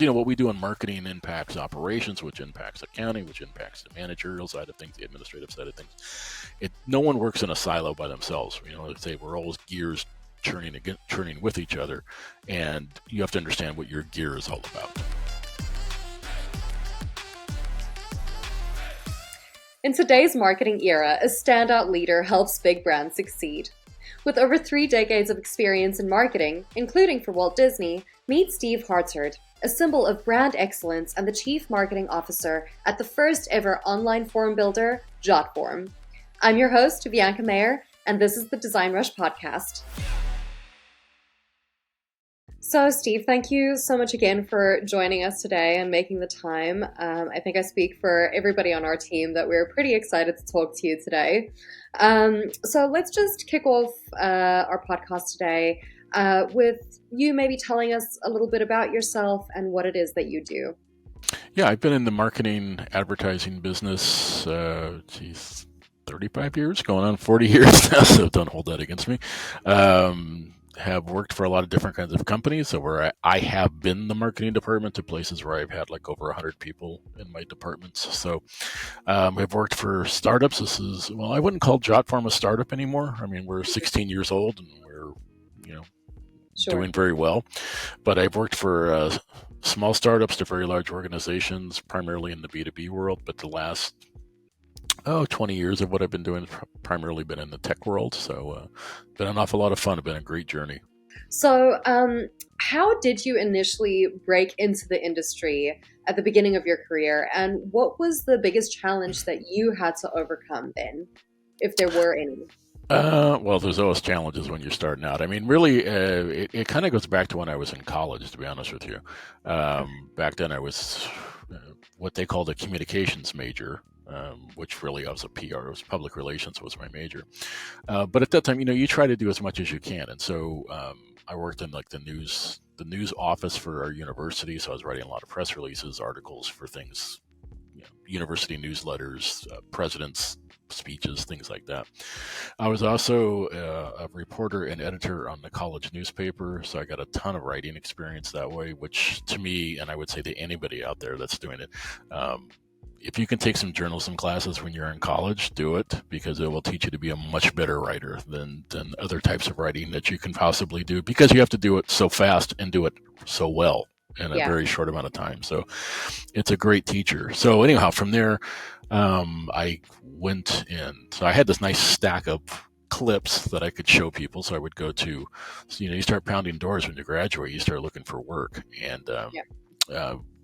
what we do in marketing impacts operations, which impacts accounting, which impacts the managerial side of things, the administrative side of things. No one works in a silo by themselves. Let's say we're always gears churning with each other, and you have to understand what your gear is all about. In today's marketing era, a standout leader helps big brands succeed. With over 3 decades of experience in marketing, including for Walt Disney, meet Steve Hartert, a symbol of brand excellence and the Chief Marketing Officer at the first ever online form builder, Jotform. I'm your host, Vianca Mayer, and this is the DesignRush Podcast. So, Steve, thank you so much again for joining us today and making the time. I think I speak for everybody on our team that we're pretty excited to talk to you today. So let's just kick off our podcast today with you maybe telling us a little bit about yourself and what it is that you do. Yeah, I've been in the marketing advertising business, 35 years, going on 40 years now, so don't hold that against me. Have worked for a lot of different kinds of companies. So where I have been the marketing department to places where I've had like over 100 people in my departments. So I've worked for startups. I wouldn't call Jotform a startup anymore. I mean, we're 16 years old and we're, doing very well. But I've worked for small startups to very large organizations, primarily in the B2B world. But the last 20 years of what I've been doing primarily been in the tech world. So been an awful lot of fun. It's been a great journey. So how did you initially break into the industry at the beginning of your career? And what was the biggest challenge that you had to overcome then, if there were any? Well, there's always challenges when you're starting out. I mean, really, it kind of goes back to when I was in college, to be honest with you. Back then I was what they called a communications major. Which really I was a PR, it was public relations was my major. But at that time, you try to do as much as you can. And so I worked in like the news office for our university. So I was writing a lot of press releases, articles for things, university newsletters, presidents' speeches, things like that. I was also a reporter and editor on the college newspaper. So I got a ton of writing experience that way, which to me, and I would say to anybody out there that's doing it, if you can take some journalism classes when you're in college, do it, because it will teach you to be a much better writer than other types of writing that you can possibly do, because you have to do it so fast and do it so well in a very short amount of time. So it's a great teacher. So anyhow, from there, I went in. So I had this nice stack of clips that I could show people. So I would go to, you start pounding doors when you graduate, you start looking for work, and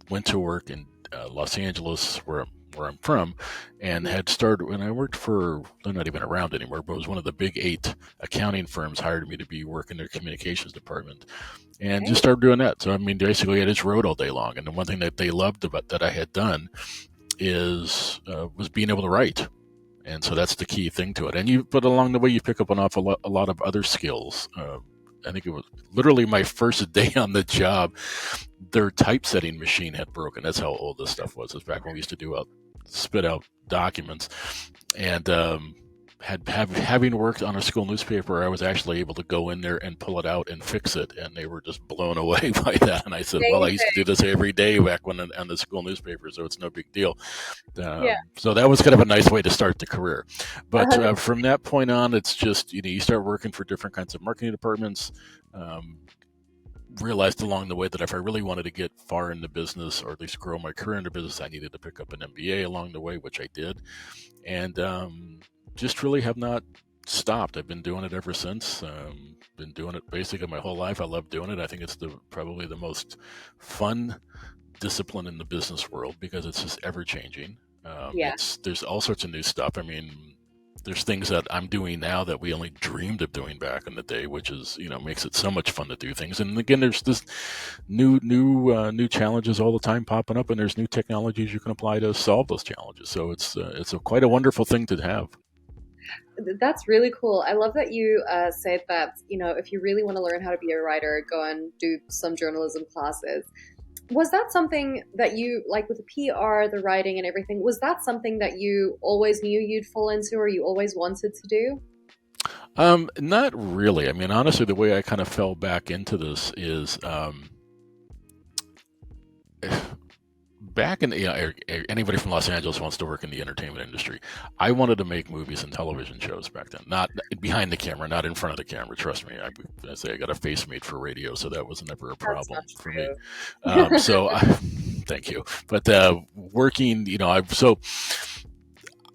went to work in Los Angeles, where I'm from, and had started when I worked for, they're not even around anymore, but it was one of the big 8 accounting firms hired me to be working their communications department, and just started doing that. So I mean, basically I just wrote all day long. And the one thing that they loved about that I had done was being able to write. And so that's the key thing to it. But along the way, you pick up a lot of other skills. I think it was literally my first day on the job, their typesetting machine had broken. That's how old this stuff was. It was back when we used to spit out documents. And having worked on a school newspaper, I was actually able to go in there and pull it out and fix it. And they were just blown away by that. And I said, well, I used to do this every day back when on the school newspaper, so it's no big deal. So that was kind of a nice way to start the career. But from that point on, it's just, you start working for different kinds of marketing departments. Realized along the way that if I really wanted to get far in the business, or at least grow my career in the business, I needed to pick up an MBA along the way, which I did. And just really have not stopped. I've been doing it ever since. Been doing it basically my whole life. I love doing it. I think it's probably the most fun discipline in the business world, because it's just ever changing. There's all sorts of new stuff. I mean, there's things that I'm doing now that we only dreamed of doing back in the day, which is, makes it so much fun to do things. And again, there's this new challenges all the time popping up, and there's new technologies you can apply to solve those challenges. So it's quite a wonderful thing to have. That's really cool. I love that you said that, if you really want to learn how to be a writer, go and do some journalism classes. Was that something that you, like with the PR, the writing and everything, was that something that you always knew you'd fall into, or you always wanted to do? Not really. I mean, honestly, the way I kind of fell back into this is back in anybody from Los Angeles wants to work in the entertainment industry. I wanted to make movies and television shows back then, not behind the camera, not in front of the camera. Trust me, I say I got a face made for radio, so that was never a problem for me. Thank you. But working,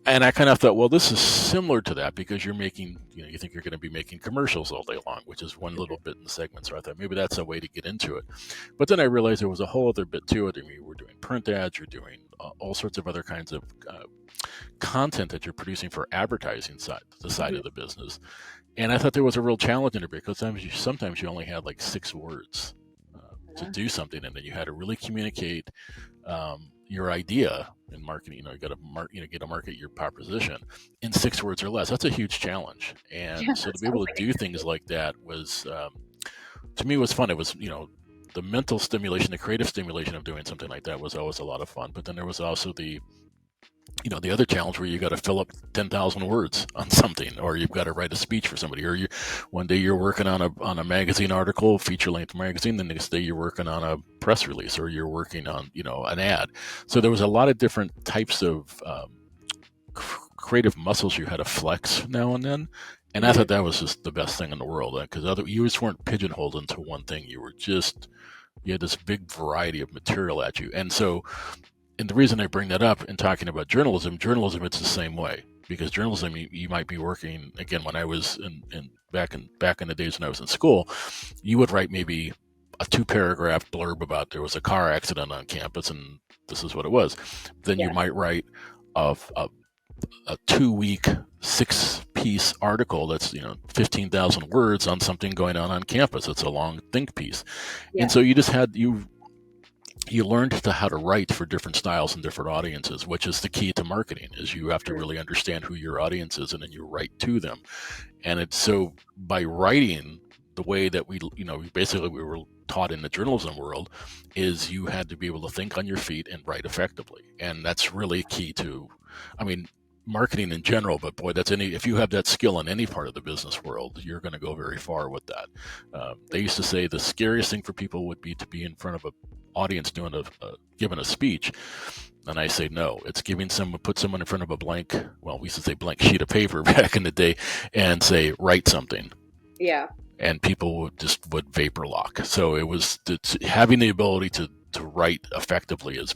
and I kind of thought, well, this is similar to that because you're making, you think you're going to be making commercials all day long, which is one little bit in the segment. So I thought maybe that's a way to get into it. But then I realized there was a whole other bit to it. I mean, we're doing print ads, you're doing all sorts of other kinds of content that you're producing for advertising side of the business. And I thought there was a real challenge in it because sometimes you only had like 6 words to do something, and then you had to really communicate your idea in marketing. You got to market your proposition in 6 words or less. That's a huge challenge, and so to be able to do things like that was, to me, was fun. It was, the mental stimulation, the creative stimulation of doing something like that was always a lot of fun. But then there was also the other challenge where you got to fill up 10,000 words on something, or you've got to write a speech for somebody, or one day you're working on a magazine article, feature-length magazine, the next day you're working on a press release, or you're working on, an ad. So there was a lot of different types of creative muscles you had to flex now and then. And I thought that was just the best thing in the world, because you just weren't pigeonholed into one thing. You had this big variety of material at you. And so, and the reason I bring that up in talking about journalism, it's the same way, because journalism, you might be working, again, when I was back in the days when I was in school, you would write maybe a 2-paragraph blurb about there was a car accident on campus and this is what it was. Then you might write a 2-week 6-piece article that's 15,000 words on something going on campus. It's a long think piece. And so you just you learned how to write for different styles and different audiences, which is the key to marketing, is you have to really understand who your audience is, and then you write to them. And it's so by writing the way that we were taught in the journalism world, is you had to be able to think on your feet and write effectively. And that's really key to, marketing in general, but boy, if you have that skill in any part of the business world, you're going to go very far with that. They used to say the scariest thing for people would be to be in front of an audience giving a speech. And I say, no, it's put someone in front of a blank sheet of paper back in the day and say, write something. Yeah. And people would vapor lock. So it's having the ability to write effectively is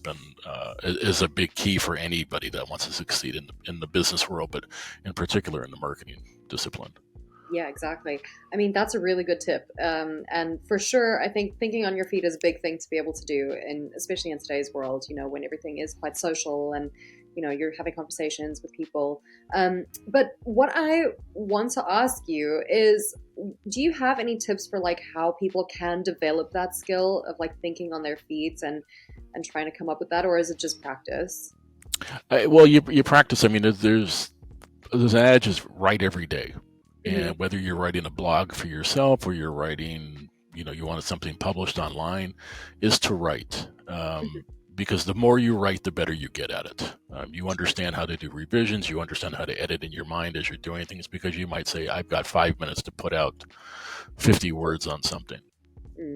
a big key for anybody that wants to succeed in the business world, but in particular in the marketing discipline. Yeah, exactly. That's a really good tip. And for sure, I think thinking on your feet is a big thing to be able to do, and especially in today's world, when everything is quite social and, you're having conversations with people. But what I want to ask you is, do you have any tips for how people can develop that skill of thinking on their feet and trying to come up with that, or is it just practice? Well, you practice. There's an adage is write every day. And whether you're writing a blog for yourself or you're writing, you wanted something published online, is to write. Because the more you write, the better you get at it. You understand how to do revisions. You understand how to edit in your mind as you're doing things, because you might say, I've got 5 minutes to put out 50 words on something.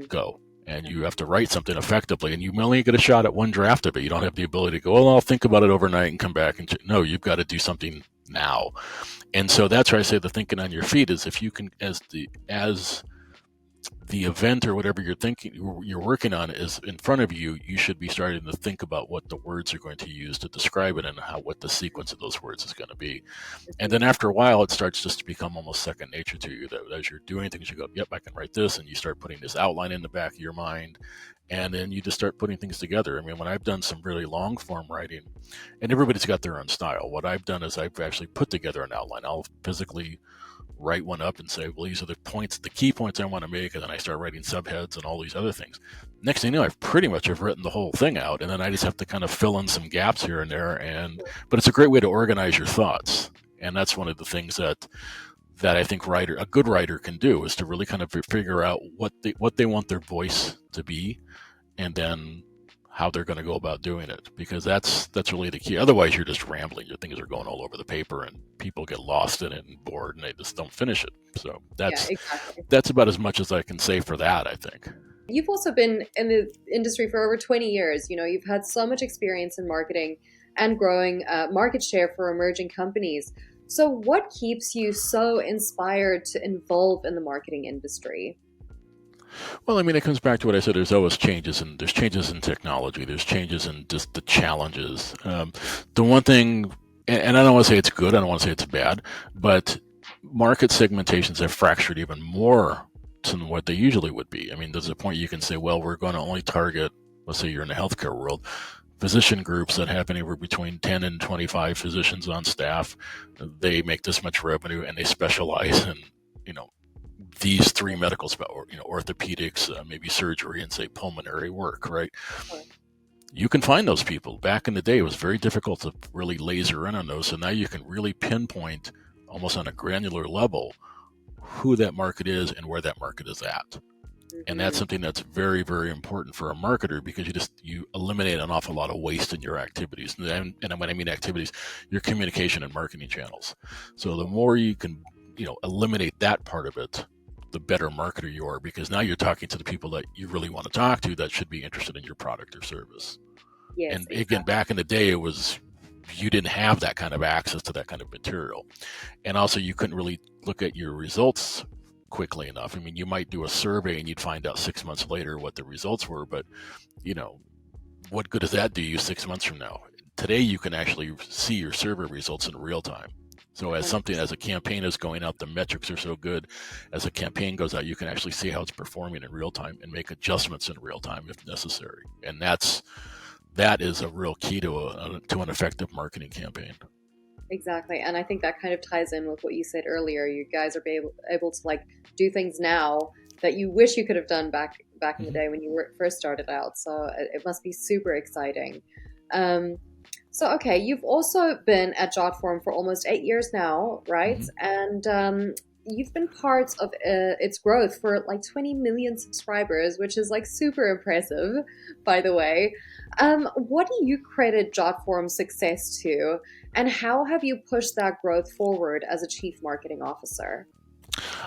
Go. And you have to write something effectively, and you only get a shot at one draft of it. You don't have the ability to go, I'll think about it overnight and come back. No, you've got to do something now. And so that's where I say the thinking on your feet is, if you can, as the event or whatever you're working on is in front of you, you should be starting to think about what the words are going to use to describe it, and what the sequence of those words is going to be. And then after a while, it starts just to become almost second nature to you, that as you're doing things, you go, yep, I can write this. And you start putting this outline in the back of your mind. And then you just start putting things together. When I've done some really long form writing, and everybody's got their own style, what I've done is I've actually put together an outline. I'll physically write one up and say, well, these are the key points I want to make. And then I start writing subheads and all these other things. Next thing you know, I've pretty much written the whole thing out. And then I just have to kind of fill in some gaps here and there. But it's a great way to organize your thoughts. And that's one of the things that I think a good writer can do, is to really kind of figure out what they want their voice to be, and then how they're going to go about doing it, because that's really the key. Otherwise, you're just rambling. Your things are going all over the paper, and people get lost in it and bored, and they just don't finish it. So that's about as much as I can say for that, I think. You've also been in the industry for over 20 years. You've had so much experience in marketing and growing market share for emerging companies. So what keeps you so inspired to involve in the marketing industry? Well, I mean, it comes back to what I said. There's always changes, and there's changes in technology. There's changes in just the challenges. The one thing, and I don't want to say it's good. I don't want to say it's bad, but market segmentations have fractured even more than what they usually would be. I mean, there's a point you can say, well, we're going to only target, let's say you're in the healthcare world, physician groups that have anywhere between 10 and 25 physicians on staff. They make this much revenue, and they specialize in, these three medical orthopedics, maybe surgery, and say pulmonary work, right? Sure. You can find those people. Back in the day, it was very difficult to really laser in on those. So now you can really pinpoint almost on a granular level who that market is and where that market is at. Mm-hmm. And that's something that's very, very important for a marketer, because you eliminate an awful lot of waste in your activities. And when I mean activities, your communication and marketing channels. So the more you can, eliminate that part of it, the better marketer you are, because now you're talking to the people that you really want to talk to that should be interested in your product or service. Yes, and again, back in the day, you didn't have that kind of access to that kind of material. And also you couldn't really look at your results quickly enough. I mean, you might do a survey and you'd find out 6 months later what the results were, but what good does that do you 6 months from now? Today, you can actually see your survey results in real time. So as a campaign is going out, the metrics are so good. As a campaign goes out, you can actually see how it's performing in real time and make adjustments in real time if necessary. And that is a real key to an effective marketing campaign. Exactly. And I think that kind of ties in with what you said earlier. You guys are able to do things now that you wish you could have done back in the day when you first started out. So it must be super exciting. Okay, you've also been at Jotform for almost 8 years now, right? Mm-hmm. And you've been part of its growth for 20 million subscribers, which is super impressive, by the way. What do you credit Jotform's success to, and how have you pushed that growth forward as a chief marketing officer?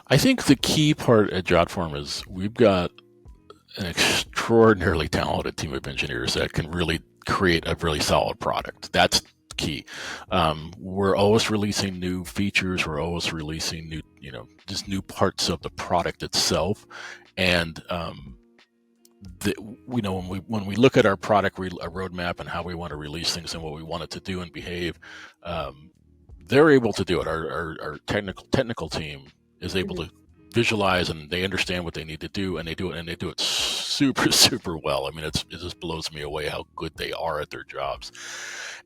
I think the key part at Jotform is we've got an extraordinarily talented team of engineers that can really create a really solid product. That's key. We're always releasing new features. We're always releasing new, just new parts of the product itself. And when we look at our product roadmap and how we want to release things and what we want it to do and behave, they're able to do it. Our technical team is able to visualize, and they understand what they need to do, and they do it super, super well. I mean, it just blows me away how good they are at their jobs.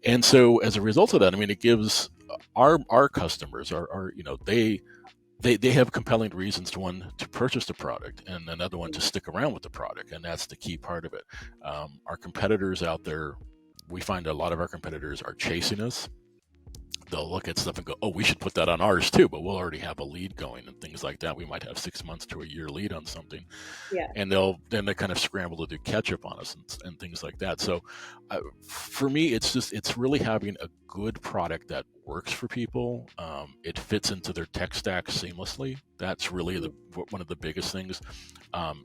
And so as a result of that, I mean, it gives our customers they have compelling reasons to purchase the product, and another one to stick around with the product. And that's the key part of it. Our competitors out there, we find a lot of our competitors are chasing us. They'll look at stuff and go, oh, we should put that on ours too, but we'll already have a lead going and things like that. We might have 6 months to a year lead on something. Yeah. And they kind of scramble to do catch up on us and things like that. So for me, it's really having a good product that works for people. It fits into their tech stack seamlessly. That's really one of the biggest things.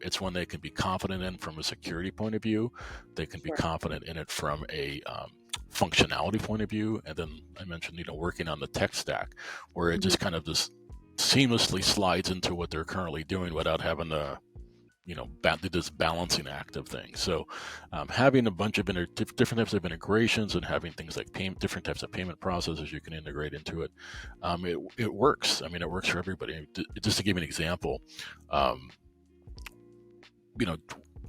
It's one they can be confident in from a security point of view. They can be confident in it from a functionality point of view. And then I mentioned, working on the tech stack, where it just kind of just seamlessly slides into what they're currently doing without having to, do this balancing act of things. So having a bunch of different types of integrations and having things like different types of payment processes you can integrate into it, it works. I mean, it works for everybody. Just to give you an example,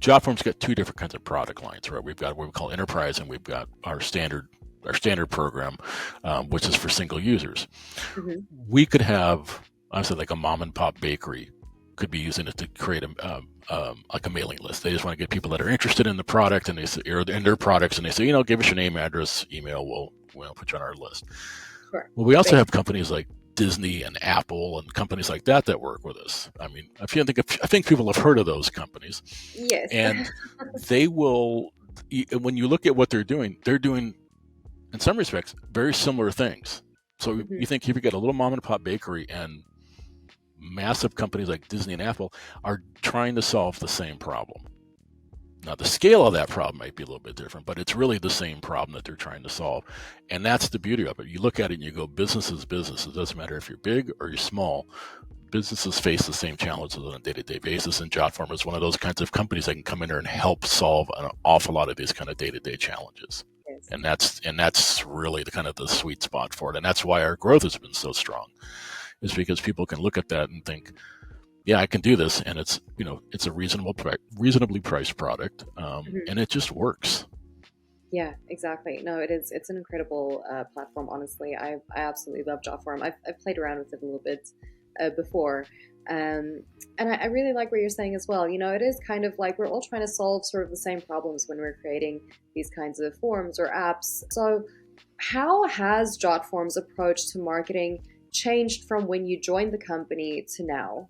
Jotform's got two different kinds of product lines, right? We've got what we call enterprise, and we've got our standard program, which is for single users. Mm-hmm. We could have, obviously, like a mom and pop bakery could be using it to create like a mailing list. They just want to get people that are interested in the product, and they say, or in their products, and they say, give us your name, address, email. We'll put you on our list. Sure. Well, we also have companies like Disney and Apple and companies like that work with us. I mean, I think people have heard of those companies. Yes. And they will, when you look at what they're doing, in some respects, very similar things. So you think if you get a little mom and pop bakery and massive companies like Disney and Apple are trying to solve the same problem. Now, the scale of that problem might be a little bit different, but it's really the same problem that they're trying to solve. And that's the beauty of it. You look at it and you go, business is business. It doesn't matter if you're big or you're small. Businesses face the same challenges on a day-to-day basis, and Jotform is one of those kinds of companies that can come in there and help solve an awful lot of these kind of day-to-day challenges. Yes. And that's really the kind of the sweet spot for it. And that's why our growth has been so strong, is because people can look at that and think, yeah, I can do this, and it's it's a reasonably priced product, and it just works. Yeah, exactly. No, it is. It's an incredible platform. Honestly, I absolutely love Jotform. I've played around with it a little bit before, and I really like what you're saying as well. It is kind of like we're all trying to solve sort of the same problems when we're creating these kinds of forms or apps. So, how has Jotform's approach to marketing changed from when you joined the company to now?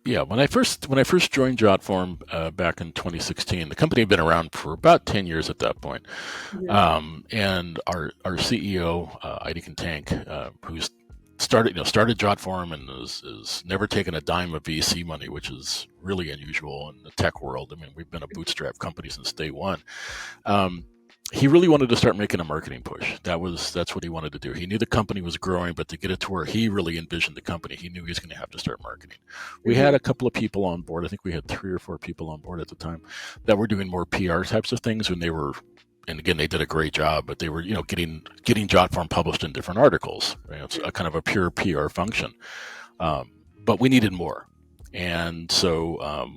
Yeah, when I first joined Jotform back in 2016, the company had been around for about 10 years at that point. And our CEO, Heidi Tank, who's started Jotform and is never taken a dime of VC money, which is really unusual in the tech world. I mean, we've been a bootstrap company since day one. He really wanted to start making a marketing push. That's what he wanted to do. He knew the company was growing, but to get it to where he really envisioned the company, he knew he was going to have to start marketing. We had a couple of people on board. I think we had 3 or 4 people on board at the time that were doing more PR types of things when they were, and again, they did a great job, but they were, getting Jotform published in different articles. It's a kind of a pure PR function. But we needed more. And so,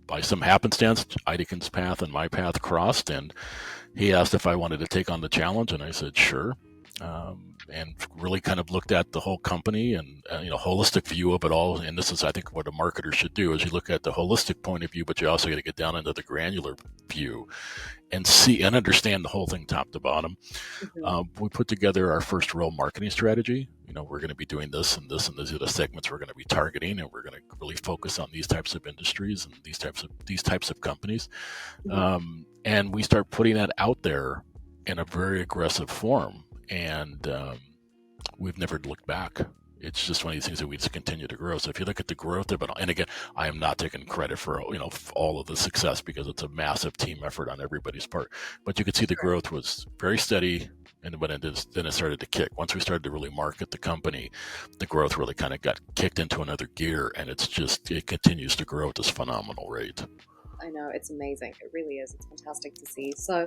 by some happenstance, Idikken's path and my path crossed, and he asked if I wanted to take on the challenge, and I said sure, and really kind of looked at the whole company and holistic view of it all. And this is, I think, what a marketer should do: is you look at the holistic point of view, but you also got to get down into the granular view and see and understand the whole thing top to bottom. We put together our first real marketing strategy. We're going to be doing this and this, and these are the segments we're going to be targeting, and we're going to really focus on these types of industries and these types of companies. And we start putting that out there in a very aggressive form, and we've never looked back. It's just one of these things that we just continue to grow. So if you look at the growth of it, and again, I am not taking credit for all of the success, because it's a massive team effort on everybody's part. But you could see the growth was very steady, and then it started to kick. Once we started to really market the company, the growth really kind of got kicked into another gear, and it continues to grow at this phenomenal rate. I know, it's amazing. It really is. It's fantastic to see. So,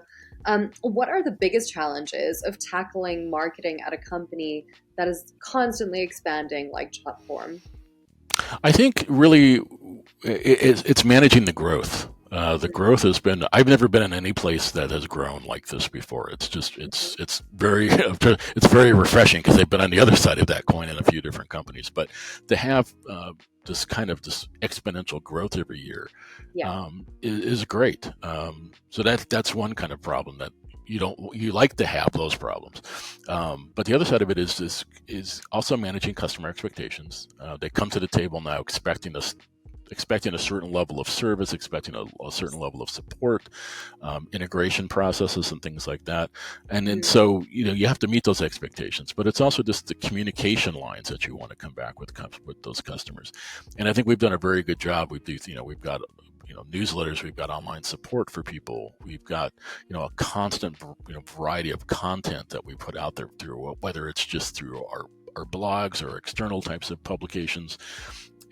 what are the biggest challenges of tackling marketing at a company that is constantly expanding like Jotform? I think really it's managing the growth. The growth has been, I've never been in any place that has grown like this before. It's very refreshing, because they've been on the other side of that coin in a few different companies. But to have this exponential growth every year is great. So that's one kind of problem that you like to have those problems. But the other side of it is also managing customer expectations. They come to the table now expecting a certain level of service, expecting a certain level of support, integration processes and things like that. And then so, you have to meet those expectations, but it's also just the communication lines that you want to come back with those customers. And I think we've done a very good job. We've got newsletters, we've got online support for people. We've got, a constant, variety of content that we put out there through, whether it's just through our blogs or external types of publications.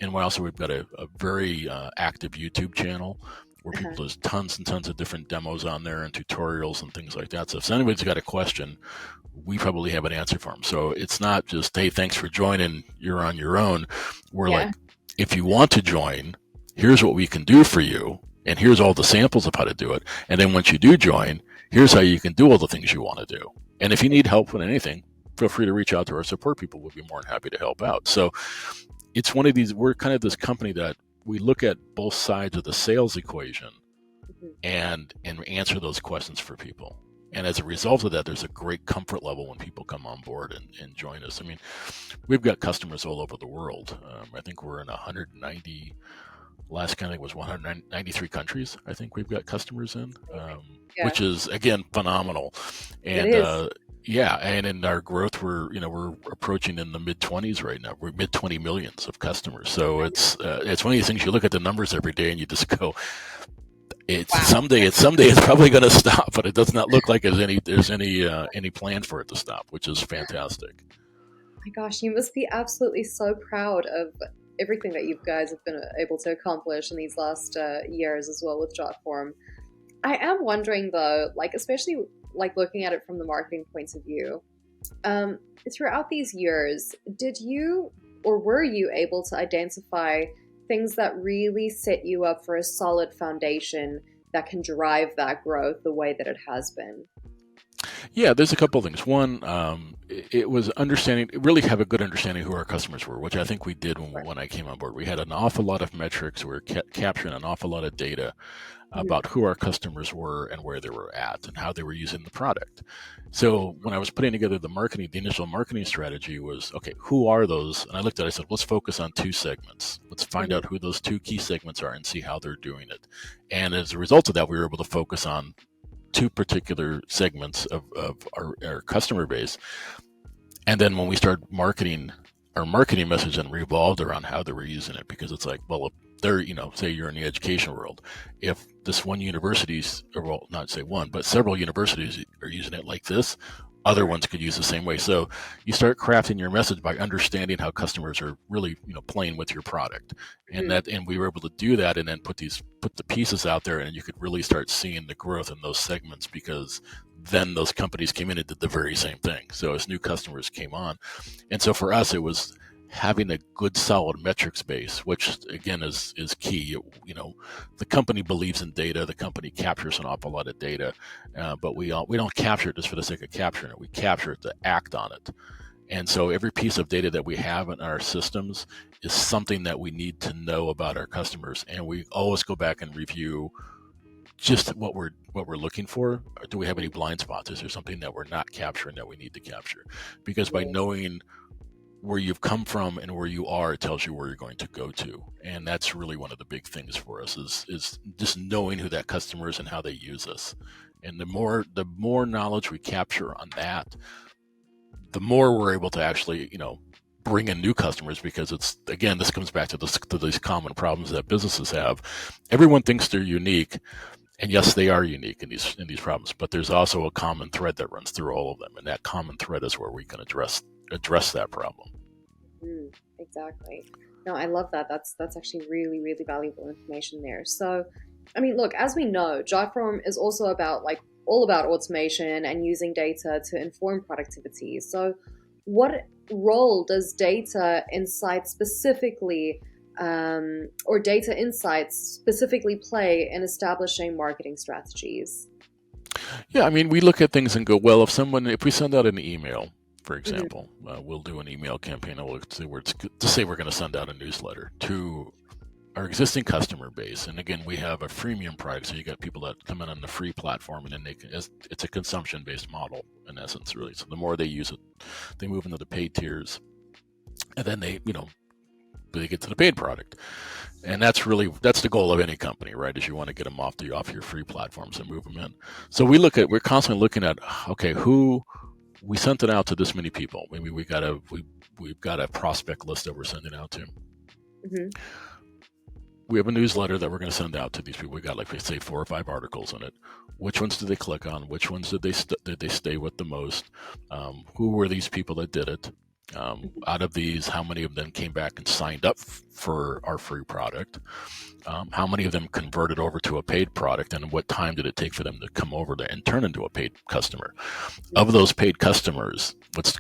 And we've got a very active YouTube channel where people, there's tons and tons of different demos on there and tutorials and things like that. So if anybody's got a question, we probably have an answer for them. So it's not just, hey, thanks for joining, you're on your own. We're like, if you want to join, here's what we can do for you, and here's all the samples of how to do it. And then once you do join, here's how you can do all the things you want to do. And if you need help with anything, feel free to reach out to our support people. We'll be more than happy to help out. So it's one of these, we're kind of this company that we look at both sides of the sales equation and answer those questions for people. And as a result of that, there's a great comfort level when people come on board and join us. I mean, we've got customers all over the world. I think we're in 190, last counting was 193 countries. I think we've got customers in, which is, again, phenomenal. And and in our growth, we're approaching in the mid-20s right now. We're mid-20 millions of customers. So it's one of these things, you look at the numbers every day and you just go, It's Wow. someday. It's probably going to stop, but it does not look like there's any plan for it to stop, which is fantastic. My gosh, you must be absolutely so proud of everything that you guys have been able to accomplish in these last years as well with Jotform. I am wondering though, like especially like looking at it from the marketing point of view, um, throughout these years, did you or were you able to identify things that really set you up for a solid foundation that can drive that growth the way that it has been? Yeah, there's a couple of things. One, it was understanding, really have a good understanding who our customers were, which I think we did when I came on board. We had an awful lot of metrics. We were capturing an awful lot of data Mhm. about who our customers were and where they were at and how they were using the product. So when I was putting together the initial marketing strategy was, okay, who are those? And I looked at it, I said, let's focus on two segments. Let's find Mhm. out who those two key segments are and see how they're doing it. And as a result of that, we were able to focus on two particular segments of our customer base. And then when we started marketing, our marketing message then revolved around how they were using it, because it's like, well, if they're, say you're in the education world, if this one university's, or well, not say one, but several universities are using it like this, other ones could use the same way. So you start crafting your message by understanding how customers are really, playing with your product, and Mhm. we were able to do that, and then put the pieces out there, and you could really start seeing the growth in those segments, because then those companies came in and did the very same thing. So as new customers came on, and so for us, it was having a good solid metrics base, which again is key. The company believes in data. The company captures an awful lot of data, but we don't capture it just for the sake of capturing it. We capture it to act on it. And so every piece of data that we have in our systems is something that we need to know about our customers, and we always go back and review just what we're looking for. Do we have any blind spots? Is there something that we're not capturing that we need to capture? Because by Yeah. knowing where you've come from and where you are, it tells you where you're going to go to. And that's really one of the big things for us is just knowing who that customer is and how they use us. And the more knowledge we capture on that, the more we're able to actually, bring in new customers, because it's, again, this comes back to these common problems that businesses have. Everyone thinks they're unique, and yes, they are unique in these problems, but there's also a common thread that runs through all of them, and that common thread is where we can address that problem. Mm, exactly. No, I love that. That's actually really, really valuable information there. So, I mean, look, as we know, Jotform is also about like all about automation and using data to inform productivity. So, what role does data insight specifically, or data insights specifically play in establishing marketing strategies? Yeah, I mean, we look at things and go, well, if we send out an email, for Hmm. example, we'll do an email campaign. To say we're going to send out a newsletter to our existing customer base. And again, we have a freemium product, so you got people that come in on the free platform, and then it's a consumption-based model in essence, really. So the more they use it, they move into the paid tiers, and then they get to the paid product. And that's the goal of any company, right? Is you want to get them off your free platforms and move them in. So we're constantly looking at, okay, who we sent it out to this many people. Maybe we've got a prospect list that we're sending out to. Hmm. We have a newsletter that we're going to send out to these people. We got, like, say, 4 or 5 articles in it. Which ones did they click on? Which ones did they stay with the most? Who were these people that did it? Out of these, how many of them came back and signed up for our free product? How many of them converted over to a paid product, and what time did it take for them to come over there and turn into a paid customer? Of those paid customers, let's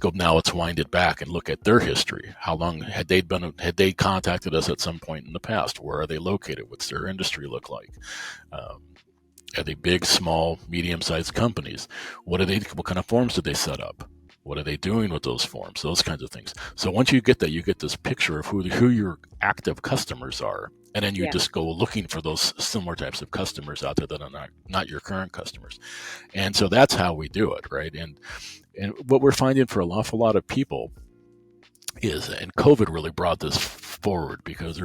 wind it back and look at their history. How long had they contacted us at some point in the past? Where are they located? What's their industry look like? Um, are they big, small, medium-sized companies? What kind of forms did they set up? What are they doing with those forms? Those kinds of things. So once you get that, you get this picture of who your active customers are, and then you Yeah. just go looking for those similar types of customers out there that are not your current customers. And so that's how we do it, right? And what we're finding for an awful lot of people is, and COVID really brought this forward, because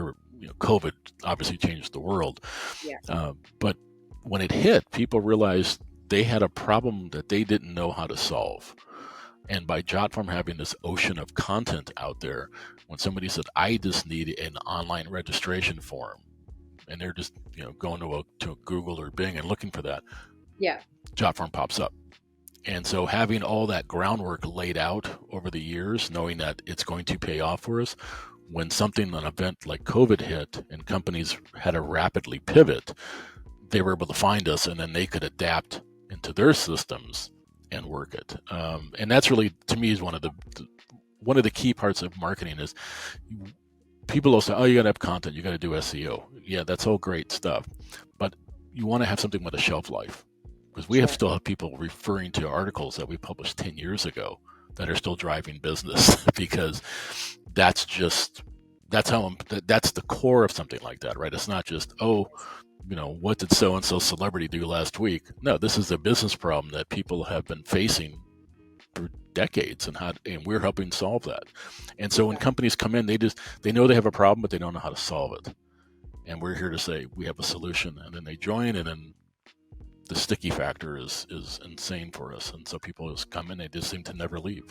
COVID obviously changed the world, Yeah. but when it hit, people realized they had a problem that they didn't know how to solve. And by Jotform having this ocean of content out there, when somebody said, I just need an online registration form, and they're just going to a Google or Bing and looking for that, Yeah. Jotform pops up. And so having all that groundwork laid out over the years, knowing that it's going to pay off for us, when an event like COVID hit and companies had to rapidly pivot, they were able to find us, and then they could adapt into their systems and work it. And that's really, to me, is one of the key parts of marketing is people will say, oh, you got to have content, you got to do SEO. Yeah, that's all great stuff. But you want to have something with a shelf life. Because we still have people referring to articles that we published 10 years ago that are still driving business because that's the core of something like that, right? It's not just, what did so-and-so celebrity do last week? No, this is a business problem that people have been facing for decades, and we're helping solve that. And so when companies come in, they know they have a problem, but they don't know how to solve it. And we're here to say we have a solution, and then they join, and then the sticky factor is insane for us. And so people just come in, they just seem to never leave.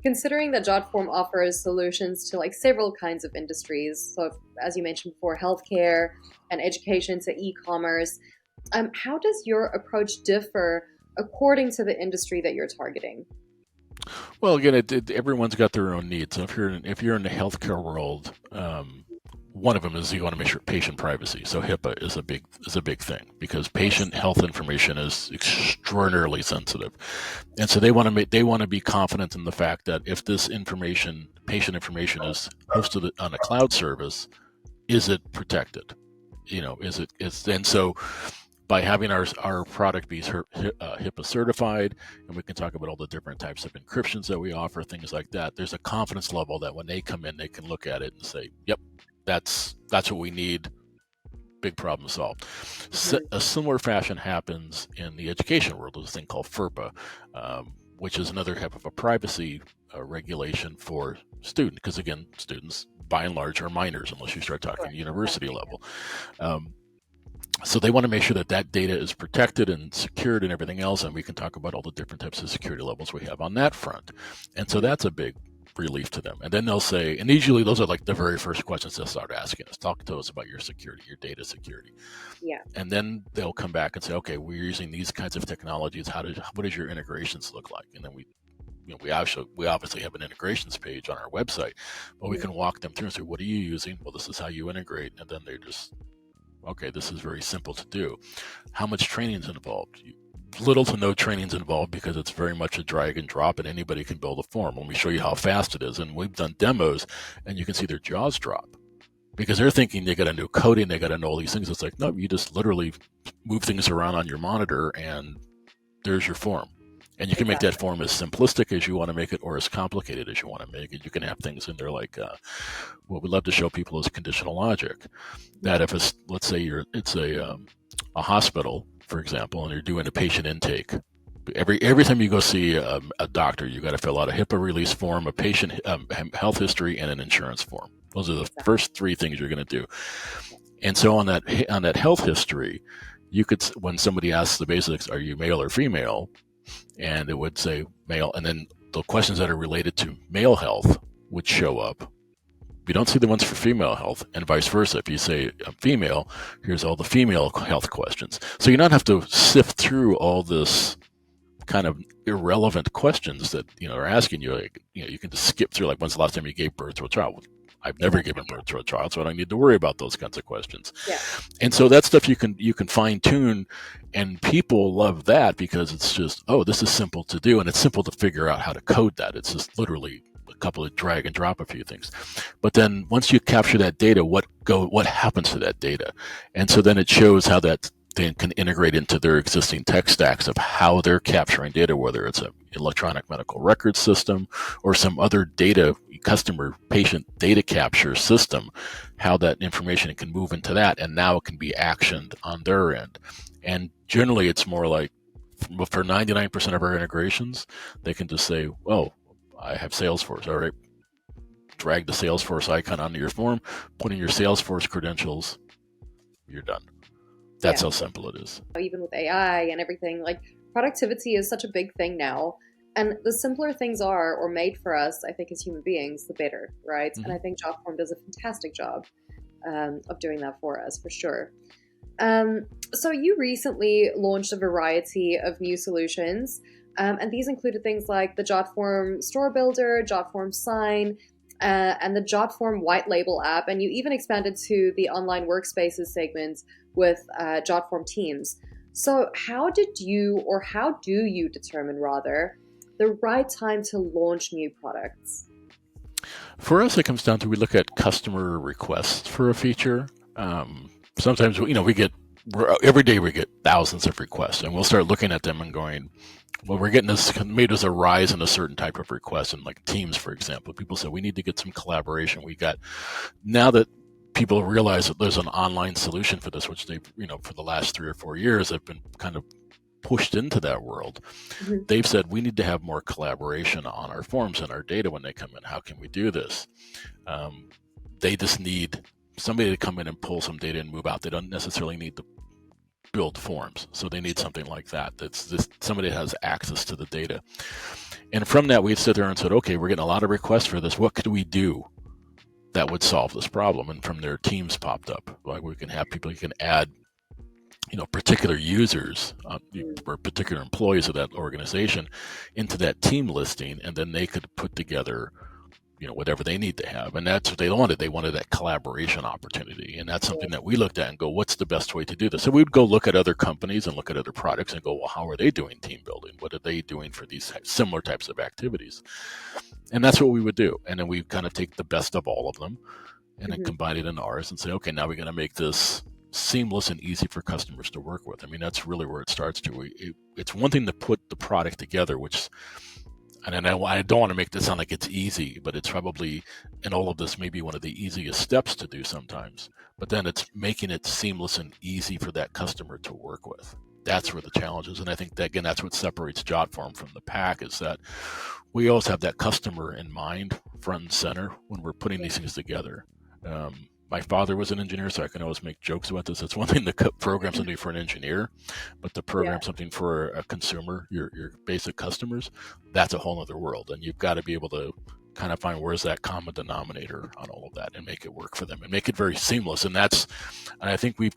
Considering that Jotform offers solutions to several kinds of industries, so as you mentioned before, healthcare and education to e-commerce, how does your approach differ according to the industry that you're targeting? Well, again, everyone's got their own needs. So if you're in the healthcare world, one of them is you want to make sure patient privacy. So HIPAA is a big thing because patient health information is extraordinarily sensitive, and so they want to be confident in the fact that if this patient information is hosted on a cloud service, is it protected? And so by having our product be HIPAA certified, and we can talk about all the different types of encryptions that we offer, things like that. There's a confidence level that when they come in, they can look at it and say, "Yep, that's what we need. Big problem solved." A similar fashion happens in the education world. There's a thing called FERPA, which is another type of a privacy regulation for students. Because again, students by and large are minors unless you start talking university level. So they want to make sure that data is protected and secured and everything else. And we can talk about all the different types of security levels we have on that front. And so that's a big relief to them. And then they'll say, and usually those are the very first questions they'll start asking us. Talk to us about your security, your data security. Yeah. And then they'll come back and say, okay, we're using these kinds of technologies. What does your integrations look like? And then we obviously have an integrations page on our website, but we can walk them through and say, what are you using? Well, this is how you integrate. And then they're just, okay, this is very simple to do. How much training is involved? Little to no training is involved because it's very much a drag and drop, and anybody can build a form. Let me show you how fast it is. And we've done demos, and you can see their jaws drop because they're thinking they got to know coding, they got to know all these things. It's like, no, you just literally move things around on your monitor, and there's your form. And you can make that form as simplistic as you want to make it or as complicated as you want to make it. You can have things in there like what we love to show people is conditional logic. That if it's, let's say it's a hospital, for example, and you're doing a patient intake. Every time you go see a doctor, you got to fill out a HIPAA release form, a patient health history, and an insurance form. Those are the first three things you're going to do. And so on that health history, you could, when somebody asks the basics, are you male or female? And it would say male, and then the questions that are related to male health would show up. You don't see the ones for female health, and vice versa. If you say female, here's all the female health questions. So you don't have to sift through all this kind of irrelevant questions that are asking you. You can just skip through. Like, when's the last time you gave birth to a child? I've never given birth to a child, so I don't need to worry about those kinds of questions. Yeah. And so that stuff you can fine tune, and people love that because it's just, this is simple to do, and it's simple to figure out how to code that. It's just literally a couple of drag and drop a few things. But then once you capture that data, what happens to that data? And so then it shows how that they can integrate into their existing tech stacks of how they're capturing data, whether it's an electronic medical record system or some other data, customer patient data capture system, how that information can move into that, and now it can be actioned on their end. And generally it's more like, for 99% of our integrations, they can just say, well, I have Salesforce. All right, drag the Salesforce icon onto your form, put in your Salesforce credentials, you're done. That's how simple it is. Even with AI and everything, productivity is such a big thing now. And the simpler things are, or made for us, I think, as human beings, the better, right? Mm-hmm. And I think Jotform does a fantastic job. of doing that for us, for sure. So you recently launched a variety of new solutions, and these included things like the Jotform Store Builder, Jotform Sign, and the Jotform White Label app, and you even expanded to the online workspaces segment with Jotform Teams. So how do you determine, rather, the right time to launch new products? For us, it comes down to we look at customer requests for a feature. Sometimes every day we get thousands of requests, and we'll start looking at them and going, well, we're getting this, maybe there's a rise in a certain type of request. And like Teams, for example, people say we need to get some collaboration. Now that people realize that there's an online solution for this, which they've, for the last 3 or 4 years, have been kind of pushed into that world. Mm-hmm. They've said we need to have more collaboration on our forms and our data when they come in. How can we do this? They just need somebody to come in and pull some data and move out. They don't necessarily need to build forms. So they need something like that. That's just somebody that has access to the data. And from that, we sit there and said, okay, we're getting a lot of requests for this. What could we do that would solve this problem? And from there, teams popped up. Like we can have people, you can add, particular users or particular employees of that organization into that team listing, and then they could put together whatever they need to have. And that's what they wanted. They wanted that collaboration opportunity. And that's something that we looked at and go, what's the best way to do this? So we'd go look at other companies and look at other products and go, well, how are they doing team building? What are they doing for these similar types of activities? And that's what we would do. And then we kind of take the best of all of them and then combine it into ours and say, okay, now we're going to make this seamless and easy for customers to work with. I mean, that's really where it starts to. It's one thing to put the product together, and I don't want to make this sound like it's easy, but it's probably, in all of this, maybe one of the easiest steps to do sometimes. But then it's making it seamless and easy for that customer to work with. That's where the challenge is. And I think that, again, that's what separates Jotform from the pack, is that we always have that customer in mind, front and center, when we're putting these things together. My father was an engineer, so I can always make jokes about this. It's one thing to program something for an engineer, but to program something for a consumer, your basic customers, that's a whole other world. And you've got to be able to kind of find where's that common denominator on all of that and make it work for them and make it very seamless. And I think we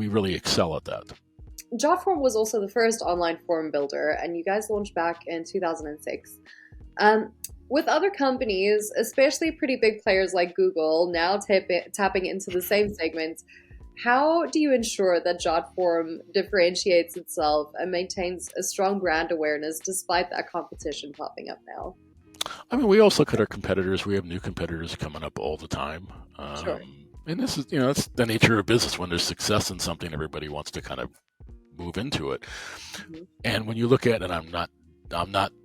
really excel at that. Jotform was also the first online form builder, and you guys launched back in 2006. With other companies, especially pretty big players like Google, now tapping into the same segment, how do you ensure that Jotform differentiates itself and maintains a strong brand awareness despite that competition popping up now? I mean, we also look at our competitors. We have new competitors coming up all the time. Sure. And this is, it's the nature of business. When there's success in something, everybody wants to kind of move into it. Mm-hmm. And when you look at it, I'm not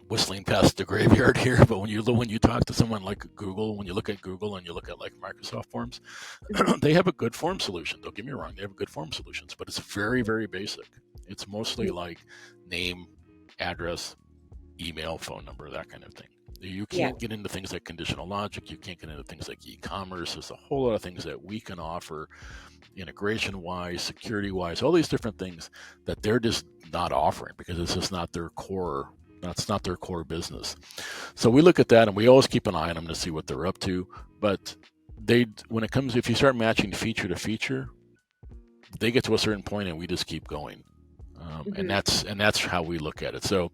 whistling past the graveyard here, but when you talk to someone like Google, when you look at Google and you look at like Microsoft Forms, they have a good form solution. Don't get me wrong, they have good form solutions, but it's very, very basic. It's mostly like name, address, email, phone number, that kind of thing. You can't get into things like conditional logic. You can't get into things like e-commerce. There's a whole lot of things that we can offer integration-wise, security-wise, all these different things that they're just not offering because it's just not their core. That's not their core business. So we look at that and we always keep an eye on them to see what they're up to. But if you start matching feature to feature, they get to a certain point and we just keep going. And that's how we look at it. So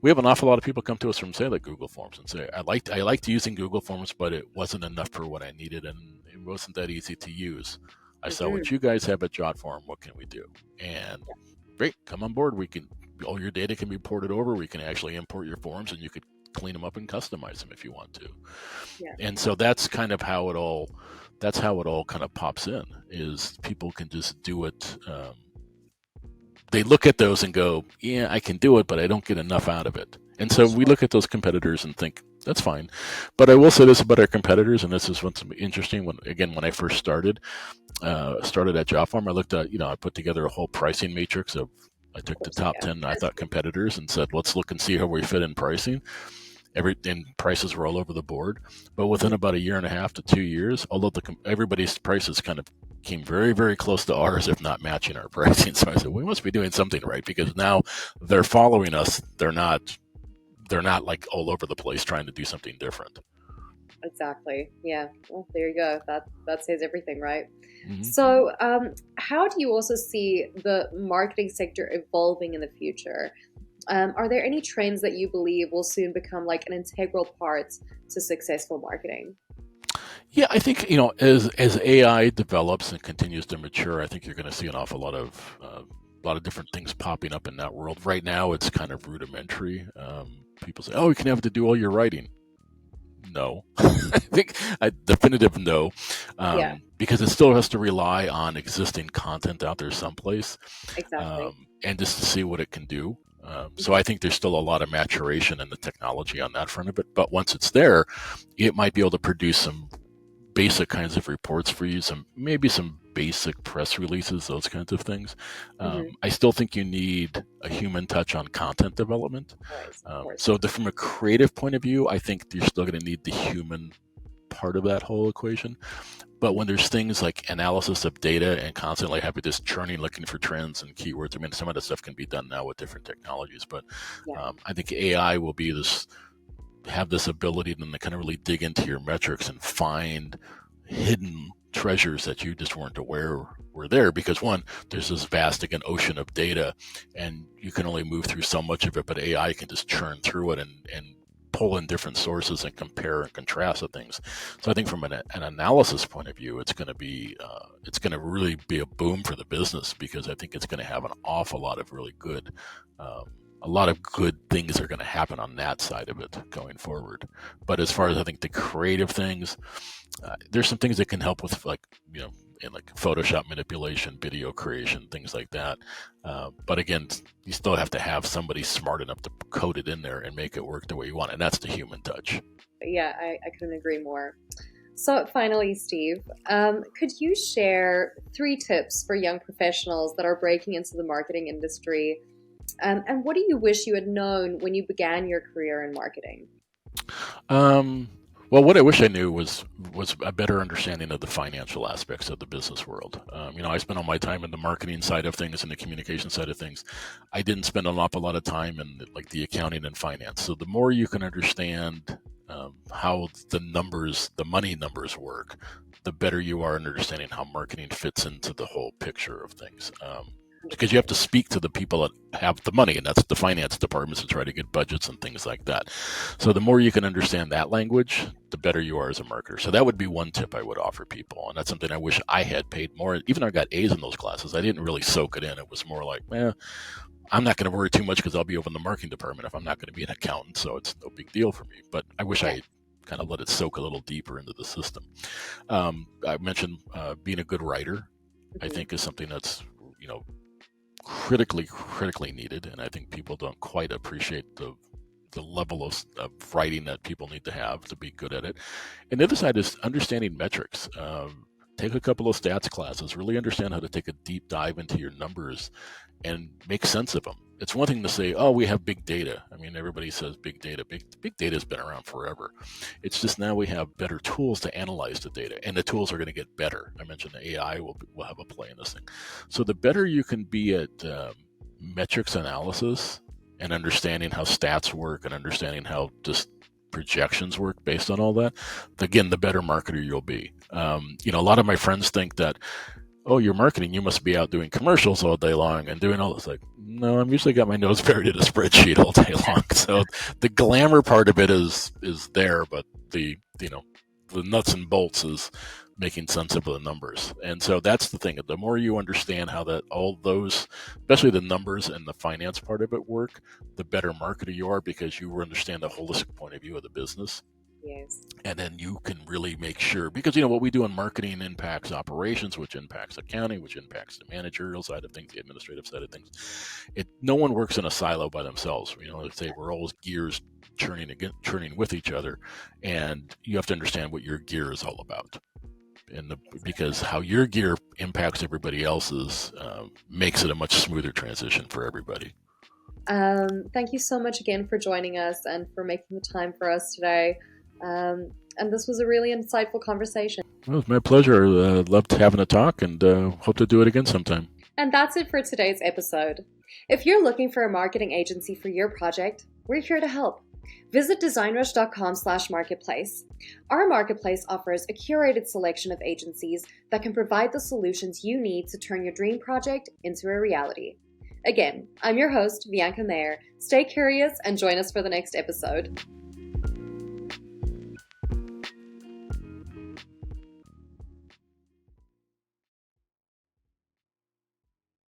we have an awful lot of people come to us from, say, like Google Forms and say, I liked using Google Forms, but it wasn't enough for what I needed and it wasn't that easy to use. I saw what you guys have at Jotform. What can we do? And great, come on board. All your data can be ported over. We can actually import your forms and you could clean them up and customize them if you want to. Yeah. And so that's kind of how it all kind of pops in, is people can just do it. They look at those and go, yeah, I can do it, but I don't get enough out of it. And so we look at those competitors and think, that's fine. But I will say this about our competitors, and this is what's interesting. When I first started at Jotform, I looked at, I put together a whole pricing matrix I took the top 10, I thought, competitors and said, let's look and see how we fit in pricing. And prices were all over the board. But within about 1.5 to 2 years, although everybody's prices kind of came very, very close to ours, if not matching our pricing. So I said, we must be doing something right, because now they're following us. They're not like all over the place trying to do something different. Exactly. Yeah. Well, there you go. That says everything, right? Hmm. So, how do you also see the marketing sector evolving in the future? Are there any trends that you believe will soon become like an integral part to successful marketing? Yeah, I think as AI develops and continues to mature, I think you're going to see an awful lot of different things popping up in that world. Right now, it's kind of rudimentary. People say, "Oh, you can have it to do all your writing." No, I think a definitive no, Yeah, because it still has to rely on existing content out there someplace, exactly. and just to see what it can do. So I think there's still a lot of maturation in the technology on that front of it. But once it's there, it might be able to produce some basic kinds of reports for you, maybe some basic press releases, those kinds of things. Hmm. I still think you need a human touch on content development. Always, of course. From a creative point of view, I think you're still going to need the human part of that whole equation. But when there's things like analysis of data and constantly having this churning, looking for trends and keywords, I mean, some of that stuff can be done now with different technologies. But Yeah. I think AI will have this ability to kind of really dig into your metrics and find hidden treasures that you just weren't aware were there, because one, there's this vast again ocean of data and you can only move through so much of it, but AI can just churn through it and pull in different sources and compare and contrast the things. So I think from an analysis point of view, it's going to really be a boom for the business, because I think it's going to have an awful lot of really good a lot of good things are going to happen on that side of it going forward. But as far as I think the creative things, there's some things that can help with in like Photoshop manipulation, video creation, things like that. But again, you still have to have somebody smart enough to code it in there and make it work the way you want, and that's the human touch. Yeah, I couldn't agree more. So, finally, Steve, could you share 3 tips for young professionals that are breaking into the marketing industry? And what do you wish you had known when you began your career in marketing? Um, well, what I wish I knew was a better understanding of the financial aspects of the business world. I spent all my time in the marketing side of things and the communication side of things. I didn't spend an awful lot of time in like the accounting and finance. So the more you can understand how the money numbers work, the better you are in understanding how marketing fits into the whole picture of things. Because you have to speak to the people that have the money, and that's the finance departments, to try to get budgets and things like that. So the more you can understand that language, the better you are as a marketer. So that would be one tip I would offer people, and that's something I wish I had paid more. Even though I got A's in those classes, I didn't really soak it in. It was more like, I'm not going to worry too much because I'll be over in the marketing department if I'm not going to be an accountant, so it's no big deal for me. But I wish I kind of let it soak a little deeper into the system. I mentioned being a good writer. I think is something that's critically needed, and I think people don't quite appreciate the level of writing that people need to have to be good at it. And the other side is understanding metrics. Take a couple of stats classes, really understand how to take a deep dive into your numbers and make sense of them. It's one thing to say, oh, we have big data. I mean, everybody says big data. Big data has been around forever. It's just now we have better tools to analyze the data, and the tools are going to get better. I mentioned the AI will have a play in this thing. So the better you can be at metrics analysis and understanding how stats work and understanding how just projections work based on all that, again, the better marketer you'll be. A lot of my friends think that, oh, you're marketing, you must be out doing commercials all day long and doing all this. Like, no, I'm usually got my nose buried in a spreadsheet all day long. So the glamour part of it is there, but the nuts and bolts is making sense of the numbers. And so that's the thing. The more you understand how that all those, especially the numbers and the finance part of it work, the better marketer you are, because you understand the holistic point of view of the business. Yes. And then you can really make sure, because what we do in marketing impacts operations, which impacts accounting, which impacts the managerial side of things, the administrative side of things. No one works in a silo by themselves. Let's say we're always gears churning with each other, and you have to understand what your gear is all about. Because how your gear impacts everybody else's makes it a much smoother transition for everybody. Thank you so much again for joining us and for making the time for us today. And this was a really insightful conversation. Well, it's my pleasure. Loved having a talk, and hope to do it again sometime. And that's it for today's episode. If you're looking for a marketing agency for your project, we're here to help. Visit designrush.com/marketplace. Our marketplace offers a curated selection of agencies that can provide the solutions you need to turn your dream project into a reality. Again, I'm your host, Vianca Mayer. Stay curious and join us for the next episode.